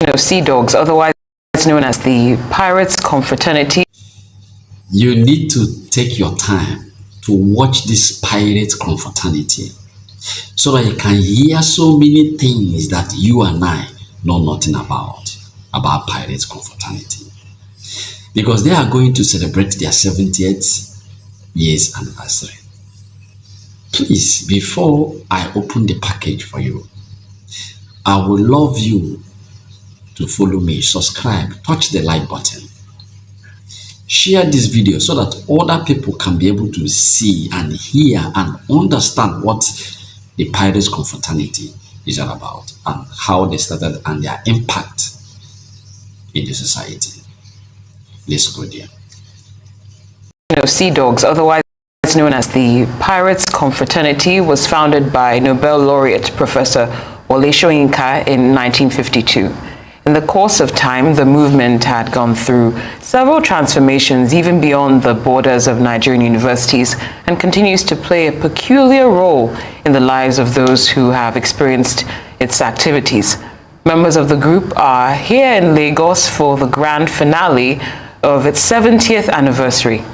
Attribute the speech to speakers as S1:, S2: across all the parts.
S1: Seadogs, otherwise known as the Pyrates Confraternity.
S2: You need to take your time to watch this Pyrates Confraternity so that you can hear so many things that you and I know nothing about Pyrates Confraternity. Because they are going to celebrate their 70th years anniversary. Please, before I open the package for you, I would love you to follow me, subscribe, touch the like button. Share this video so that other people can be able to see and hear and understand what the Pyrates Confraternity is all about and how they started and their impact in the society. Let's go there.
S1: Seadogs, otherwise known as the Pyrates Confraternity, was founded by Nobel laureate Professor Wole Soyinka in 1952. In the course of time, the movement had gone through several transformations even beyond the borders of Nigerian universities and continues to play a peculiar role in the lives of those who have experienced its activities. Members of the group are here in Lagos for the grand finale of its 70th anniversary.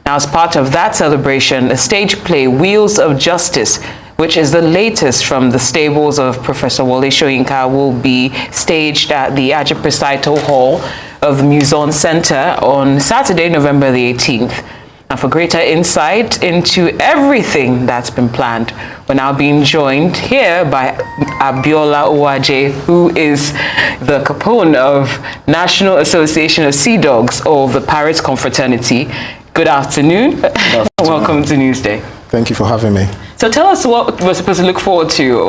S1: Now, as part of that celebration, a stage play, Wheels of Justice, which is the latest from the stables of Professor Wole Soyinka, will be staged at the Ajiprecito Hall of the Muson Center on Saturday, November the 18th. And for greater insight into everything that's been planned, we're now being joined here by Abiola Owoaje, who is the capone of National Association of Seadogs of the Pyrates Confraternity. Good afternoon.
S3: Good afternoon.
S1: Welcome to Newsday.
S3: Thank you for having me.
S1: So tell us what we're supposed to look forward to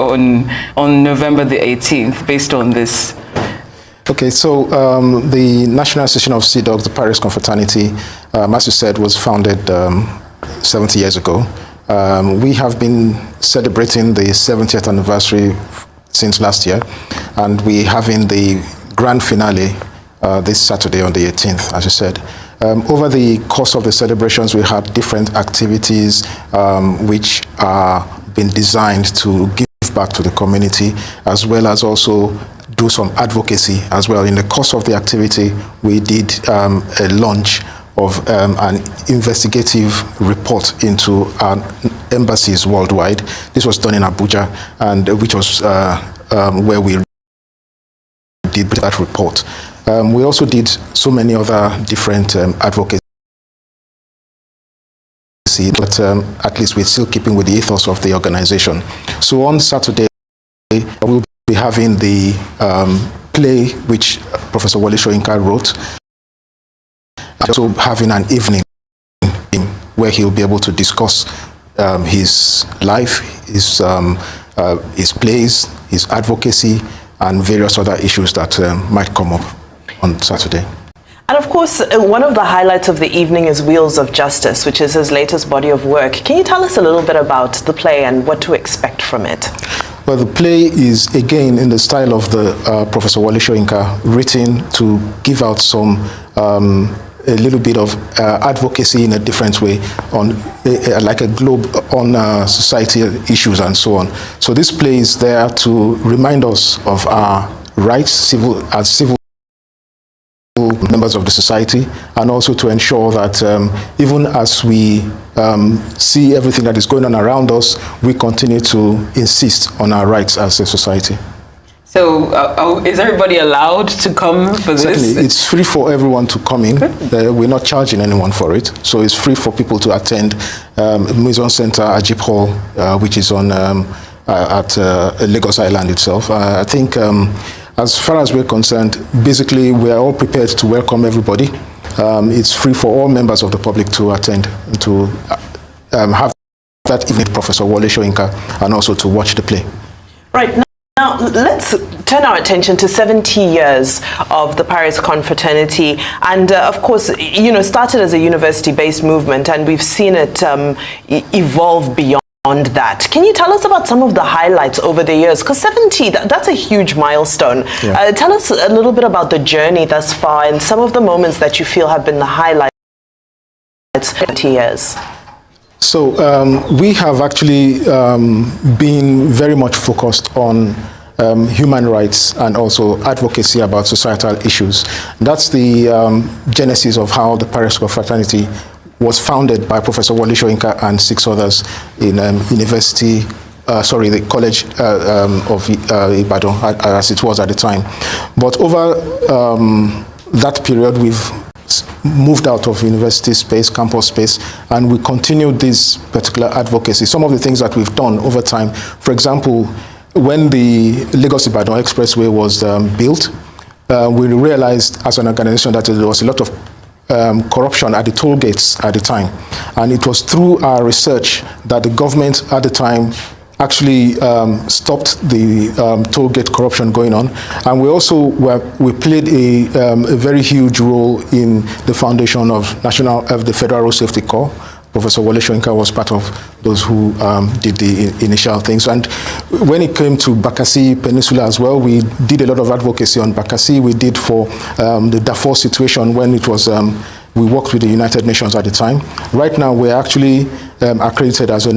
S1: on November the 18th based on this.
S3: Okay, so the National Association of Seadogs, the Pyrates Confraternity, as you said, was founded 70 years ago. We have been celebrating the 70th anniversary since last year, and we're having the grand finale this Saturday on the 18th, as you said. Over the course of the celebrations, we had different activities which are been designed to give back to the community, as well as also do some advocacy as well. In the course of the activity, we did a launch of an investigative report into our embassies worldwide. This was done in Abuja, and which was where we did that report. We also did so many other different advocacy, but at least we're still keeping with the ethos of the organization. So on Saturday, we'll be having the play which Professor Wole Soyinka wrote, also having an evening where he'll be able to discuss his life, his plays, his advocacy, and various other issues that might come up on Saturday.
S4: And of course, one of the highlights of the evening is Wheels of Justice, which is his latest body of work. Can you tell us a little bit about the play and what to expect from it?
S3: Well, the play is, again, in the style of the Professor Wole Soyinka, written to give out some a little bit of advocacy in a different way on like a globe on society issues and so on. So this play is there to remind us of our rights as civil members of the society, and also to ensure that even as we see everything that is going on around us, we continue to insist on our rights as a society.
S1: So is everybody allowed to come for this?
S3: Certainly, it's free for everyone to come in. We're not charging anyone for it. So it's free for people to attend Muson Center, Ajip Hall, which is on at Lagos Island itself. I think as far as we're concerned, basically we are all prepared to welcome everybody. It's free for all members of the public to attend, to have that evening Professor Wole Soyinka, and also to watch the play.
S4: Right. Now, let's turn our attention to 70 years of the Pyrates Confraternity, and of course, you know, started as a university-based movement, and we've seen it evolve beyond that. Can you tell us about some of the highlights over the years? Because 70, that's a huge milestone. Yeah. Tell us a little bit about the journey thus far and some of the moments that you feel have been the highlights of 70 years.
S3: So we have actually been very much focused on human rights and also advocacy about societal issues. That's the genesis of how the Pyrates Confraternity was founded by Professor Wole Soyinka and 6 others in the College of Ibadan, as it was at the time. But over that period, we've moved out of university space, campus space, and we continued this particular advocacy. Some of the things that we've done over time, for example, when the Lagos-Ibadan Expressway was built, we realized as an organization that there was a lot of corruption at the toll gates at the time. And it was through our research that the government at the time actually stopped the toll gate corruption going on. And we also we played a very huge role in the foundation of the Federal Road Safety Corps. Professor Wole Soyinka was part of those who did the initial things. And when it came to Bakassi Peninsula as well, we did a lot of advocacy on Bakassi. We did for the Darfur situation when it was, we worked with the United Nations at the time. Right now, we're actually accredited as a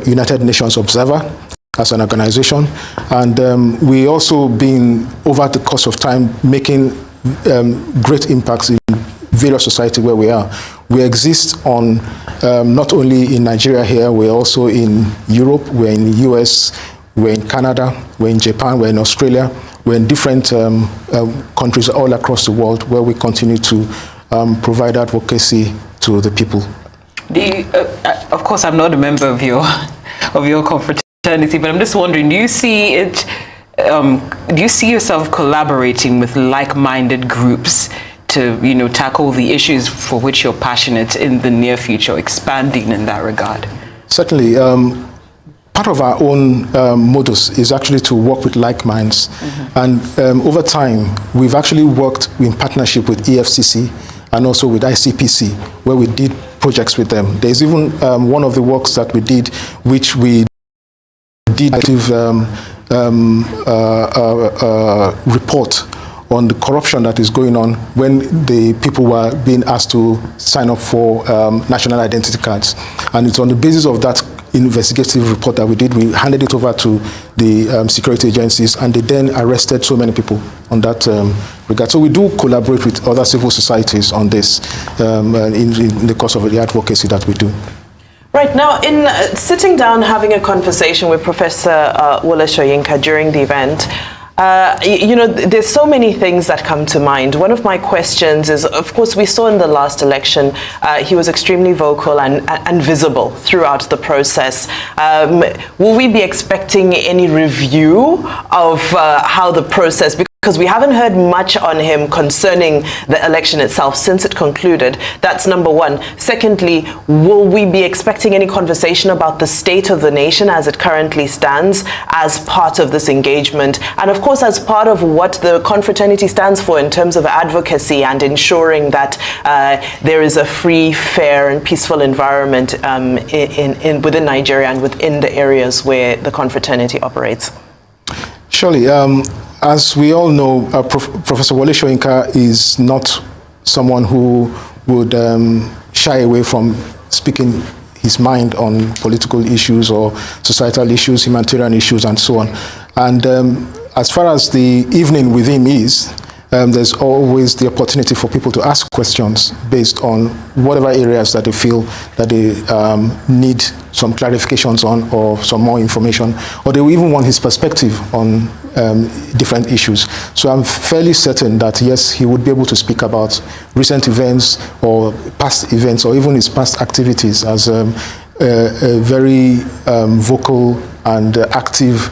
S3: United Nations observer, as an organization. And we also been, over the course of time, making great impacts in various society where we are. We exist on not only in Nigeria here, we're also in Europe, we're in the US, we're in Canada, we're in Japan, we're in Australia, we're in different countries all across the world where we continue to provide advocacy to the people.
S1: Of course, I'm not a member of your confraternity, but I'm just wondering, do you see it? Do you see yourself collaborating with like-minded groups to, tackle the issues for which you're passionate in the near future, expanding in that regard?
S3: Certainly. Part of our own modus is actually to work with like minds. And over time, we've actually worked in partnership with EFCC and also with ICPC, where we did projects with them. There's even one of the works that we did, which we did report on the corruption that is going on when the people were being asked to sign up for national identity cards. And it's on the basis of that investigative report that we did, we handed it over to the security agencies, and they then arrested so many people on that regard. So we do collaborate with other civil societies on this in the course of the advocacy that we do.
S4: Right, now in sitting down having a conversation with Professor Wole Soyinka during the event, there's so many things that come to mind. One of my questions is, of course, we saw in the last election, he was extremely vocal and visible throughout the process. Will we be expecting any review of how the process, because we haven't heard much on him concerning the election itself since it concluded? That's number one. Secondly, will we be expecting any conversation about the state of the nation as it currently stands as part of this engagement? And of course, as part of what the confraternity stands for in terms of advocacy and ensuring that there is a free, fair and peaceful environment within Nigeria and within the areas where the confraternity operates?
S3: Surely. As we all know, Professor Wole Soyinka is not someone who would shy away from speaking his mind on political issues or societal issues, humanitarian issues, and so on. And as far as the evening with him is, there's always the opportunity for people to ask questions based on whatever areas that they feel that they need some clarifications on or some more information, or they even want his perspective on different issues. So I'm fairly certain that, yes, he would be able to speak about recent events or past events or even his past activities as a very vocal and active